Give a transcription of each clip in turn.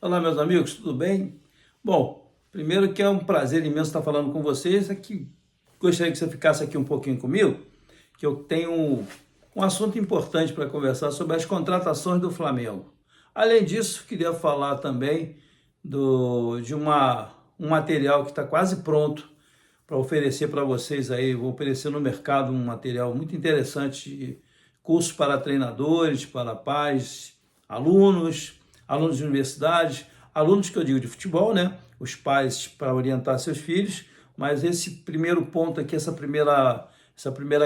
Olá, meus amigos, tudo bem? Bom, primeiro que é um prazer imenso estar falando com vocês. Aqui, gostaria que você ficasse aqui um pouquinho comigo, que eu tenho um assunto importante para conversar sobre as contratações do Flamengo. Além disso, queria falar também de um material que está quase pronto para oferecer para vocês aí. Vou oferecer no mercado um material muito interessante de cursos para treinadores, para pais, alunos de universidades, alunos que eu digo de futebol, né? Os pais para orientar seus filhos, mas esse primeiro ponto aqui, essa primeira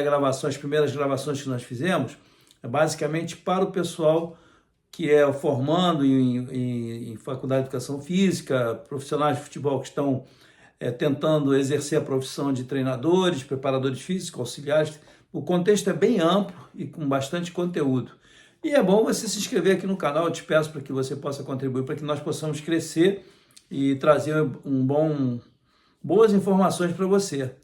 gravação, as primeiras gravações que nós fizemos, é basicamente para o pessoal que é formando em faculdade de educação física, profissionais de futebol que estão tentando exercer a profissão de treinadores, preparadores físicos, auxiliares. O contexto é bem amplo e com bastante conteúdo. E é bom você se inscrever aqui no canal, eu te peço para que você possa contribuir para que nós possamos crescer e trazer boas informações para você.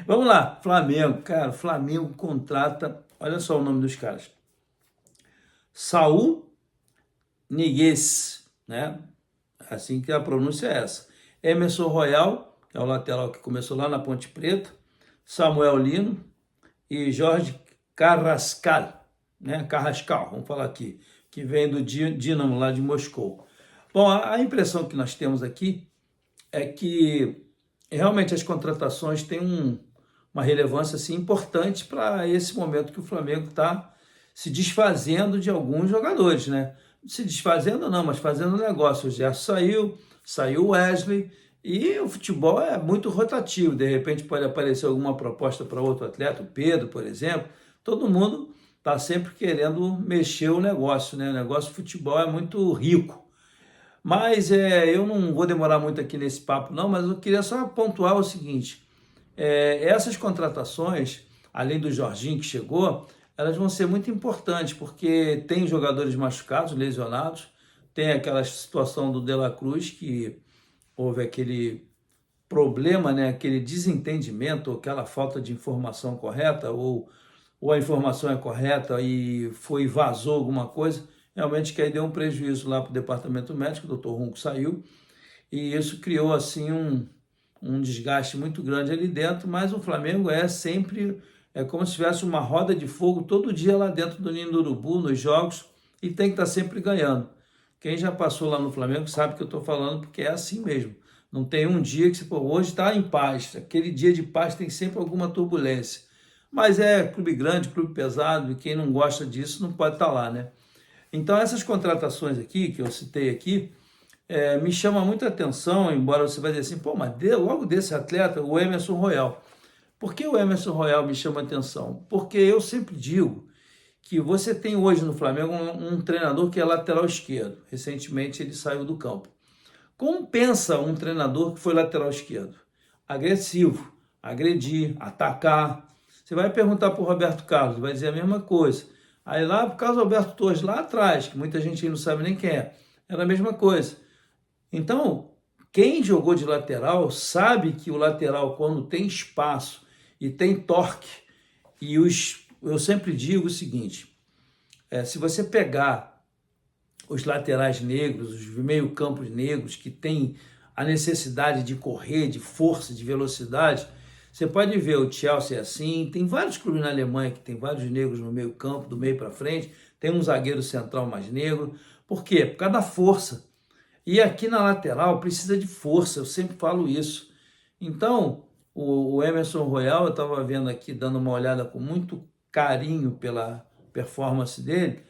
Vamos lá, Flamengo. Cara, Flamengo contrata, olha só o nome dos caras. Saul Niguez, né? Assim que a pronúncia é essa. Emerson Royal, que é o lateral que começou lá na Ponte Preta. Samuel Lino e Jorge Carrascal, né? Carrascal, vamos falar aqui, que vem do Dinamo lá de Moscou. Bom, a impressão que nós temos aqui é que realmente as contratações têm uma relevância assim, importante para esse momento que o Flamengo está se desfazendo de alguns jogadores, né? Se desfazendo não, mas fazendo negócio. O Gerson saiu o Wesley, e o futebol é muito rotativo. De repente pode aparecer alguma proposta para outro atleta, o Pedro, por exemplo. Todo mundo está sempre querendo mexer o negócio, né? O negócio de futebol é muito rico. Mas eu não vou demorar muito aqui nesse papo, não, mas eu queria só pontuar o seguinte: essas contratações, além do Jorginho que chegou, elas vão ser muito importantes, porque tem jogadores machucados, lesionados, tem aquela situação do De La Cruz, que houve aquele problema, né, aquele desentendimento, aquela falta de informação correta, ou a informação é correta e vazou alguma coisa, realmente que aí deu um prejuízo lá para o departamento médico. O doutor Runco saiu, e isso criou assim um desgaste muito grande ali dentro. Mas o Flamengo é como se tivesse uma roda de fogo todo dia lá dentro do Ninho do Urubu, nos jogos, e tem que estar sempre ganhando. Quem já passou lá no Flamengo sabe que eu estou falando, porque é assim mesmo. Não tem um dia que você, pô, hoje está em paz. Aquele dia de paz tem sempre alguma turbulência. Mas é clube grande, clube pesado, e quem não gosta disso não pode estar lá, né? Então essas contratações aqui, que eu citei aqui, me chama muita atenção, embora você vai dizer assim, pô, mas logo desse atleta, o Emerson Royal. Por que o Emerson Royal me chama atenção? Porque eu sempre digo que você tem hoje no Flamengo um treinador que é lateral esquerdo. Recentemente ele saiu do campo. Como pensa um treinador que foi lateral esquerdo? Agressivo, agredir, atacar. Você vai perguntar para o Roberto Carlos, vai dizer a mesma coisa. Aí lá, por causa do Roberto Torres, lá atrás, que muita gente não sabe nem quem é, era a mesma coisa. Então, quem jogou de lateral sabe que o lateral, quando tem espaço e tem torque, eu sempre digo o seguinte: se você pegar os laterais negros, os meio-campos negros, que têm a necessidade de correr, de força, de velocidade, você pode ver o Chelsea assim, tem vários clubes na Alemanha que tem vários negros no meio-campo, do meio para frente, tem um zagueiro central mais negro. Por quê? Por causa da força. E aqui na lateral precisa de força, eu sempre falo isso. Então, o Emerson Royal, eu estava vendo aqui, dando uma olhada com muito carinho pela performance dele.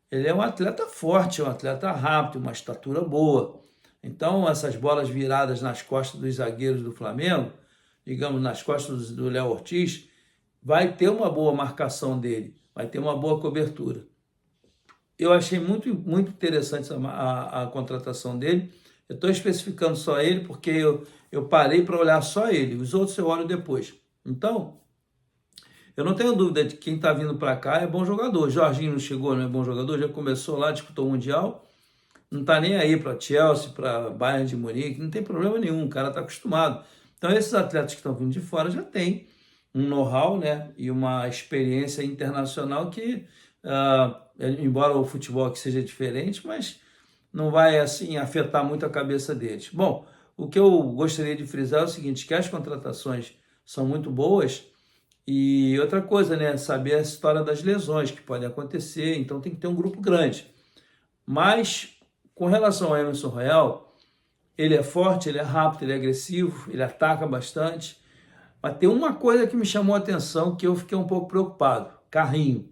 Ele é um atleta forte, é um atleta rápido, uma estatura boa. Então, essas bolas viradas nas costas dos zagueiros do Flamengo, digamos, nas costas do Léo Ortiz, vai ter uma boa marcação dele, vai ter uma boa cobertura. Eu achei muito, muito interessante a contratação dele. Eu estou especificando só ele porque eu parei para olhar só ele. Os outros eu olho depois. Então, eu não tenho dúvida de que quem está vindo para cá é bom jogador. Jorginho não chegou, não é bom jogador, já começou lá, disputou o Mundial. Não está nem aí para Chelsea, para Bayern de Munique, não tem problema nenhum, o cara está acostumado. Então, esses atletas que estão vindo de fora já têm um know-how, né, e uma experiência internacional que, embora o futebol aqui seja diferente, mas não vai assim afetar muito a cabeça deles. Bom, o que eu gostaria de frisar é o seguinte, que as contratações são muito boas e outra coisa, né, saber a história das lesões que podem acontecer, então tem que ter um grupo grande. Mas com relação ao Emerson Royal, ele é forte, ele é rápido, ele é agressivo, ele ataca bastante. Mas tem uma coisa que me chamou a atenção que eu fiquei um pouco preocupado, carrinho.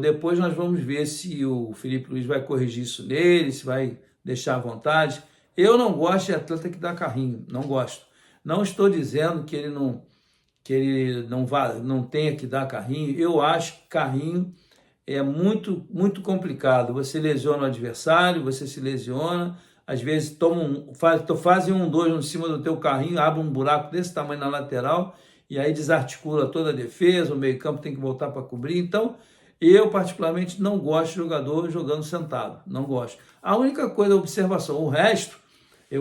Depois nós vamos ver se o Felipe Luiz vai corrigir isso nele, se vai deixar à vontade. Eu não gosto de atleta que dá carrinho, não gosto. Não estou dizendo que ele não tenha que dar carrinho. Eu acho que carrinho é muito complicado. Você lesiona o adversário, você se lesiona, às vezes fazem 1-2 em cima do teu carrinho, abre um buraco desse tamanho na lateral e aí desarticula toda a defesa, o meio-campo tem que voltar para cobrir. Então, eu particularmente não gosto de jogador jogando sentado, não gosto. A única coisa, observação, o resto,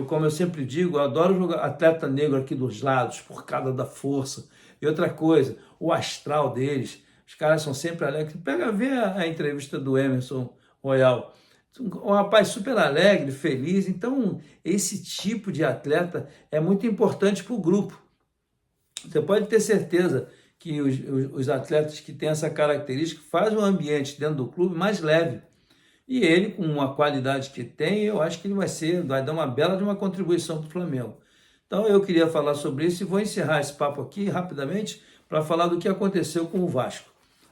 como eu sempre digo, eu adoro jogar atleta negro aqui dos lados, por causa da força. E outra coisa, o astral deles, os caras são sempre alegres. Pega ver a entrevista do Emerson Royal. Um rapaz super alegre, feliz. Então, esse tipo de atleta é muito importante para o grupo. Você pode ter certeza que os atletas que têm essa característica fazem o ambiente dentro do clube mais leve. E ele, com a qualidade que tem, eu acho que ele vai dar uma bela de uma contribuição para o Flamengo. Então eu queria falar sobre isso e vou encerrar esse papo aqui rapidamente para falar do que aconteceu com o Vasco.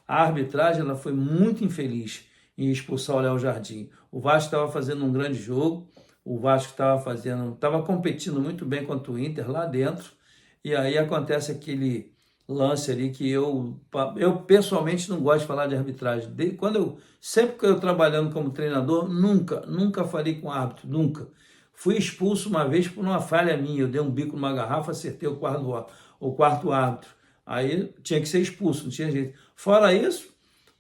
A arbitragem ela foi muito infeliz em expulsar o Léo Jardim. O Vasco estava fazendo um grande jogo, o Vasco estava competindo muito bem contra o Inter lá dentro, e aí acontece aquele lance ali que eu pessoalmente não gosto de falar de arbitragem. Sempre que eu trabalhando como treinador, nunca falei com árbitro, nunca. Fui expulso uma vez por uma falha minha, eu dei um bico numa garrafa, acertei o quarto árbitro. Aí tinha que ser expulso, não tinha jeito. Fora isso,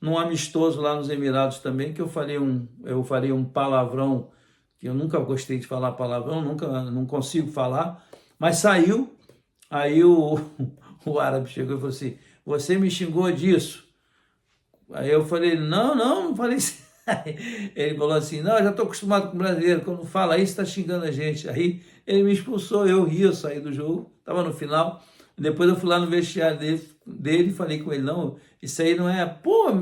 num amistoso lá nos Emirados também, que eu falei um palavrão, que eu nunca gostei de falar palavrão, não consigo falar, mas saiu, aí o árabe chegou e falou assim, você me xingou disso? Aí eu falei, não falei isso. Ele falou assim, não, eu já estou acostumado com o brasileiro, quando fala isso, está xingando a gente. Aí ele me expulsou, eu ri, eu saí do jogo, estava no final. Depois eu fui lá no vestiário dele e falei com ele, não, isso aí não é foi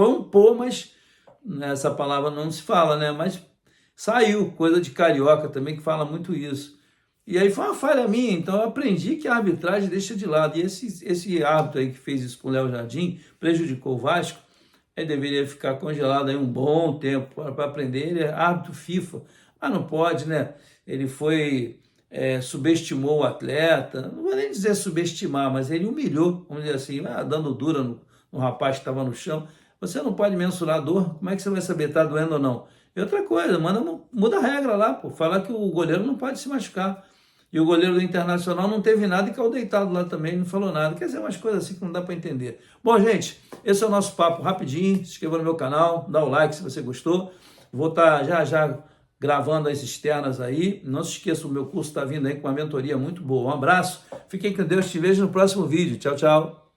um pô, mas essa palavra não se fala, né? Mas saiu, coisa de carioca também, que fala muito isso. E aí foi uma falha minha, então eu aprendi que a arbitragem deixa de lado. E esse árbitro aí que fez isso com o Léo Jardim, prejudicou o Vasco, ele deveria ficar congelado aí um bom tempo para aprender. Ele é árbitro FIFA, mas não pode, né? Ele subestimou o atleta, não vou nem dizer subestimar, mas ele humilhou, vamos dizer assim, dando dura no rapaz que estava no chão. Você não pode mensurar a dor, como é que você vai saber se está doendo ou não? E outra coisa, muda a regra lá, pô, fala que o goleiro não pode se machucar. E o goleiro do Internacional não teve nada e caiu deitado lá também, não falou nada. Quer dizer, umas coisas assim que não dá para entender. Bom, gente, esse é o nosso papo rapidinho. Se inscreva no meu canal, dá o like se você gostou. Vou estar já gravando as externas aí. Não se esqueça, o meu curso está vindo aí com uma mentoria muito boa. Um abraço, fiquem com Deus, te vejo no próximo vídeo. Tchau, tchau.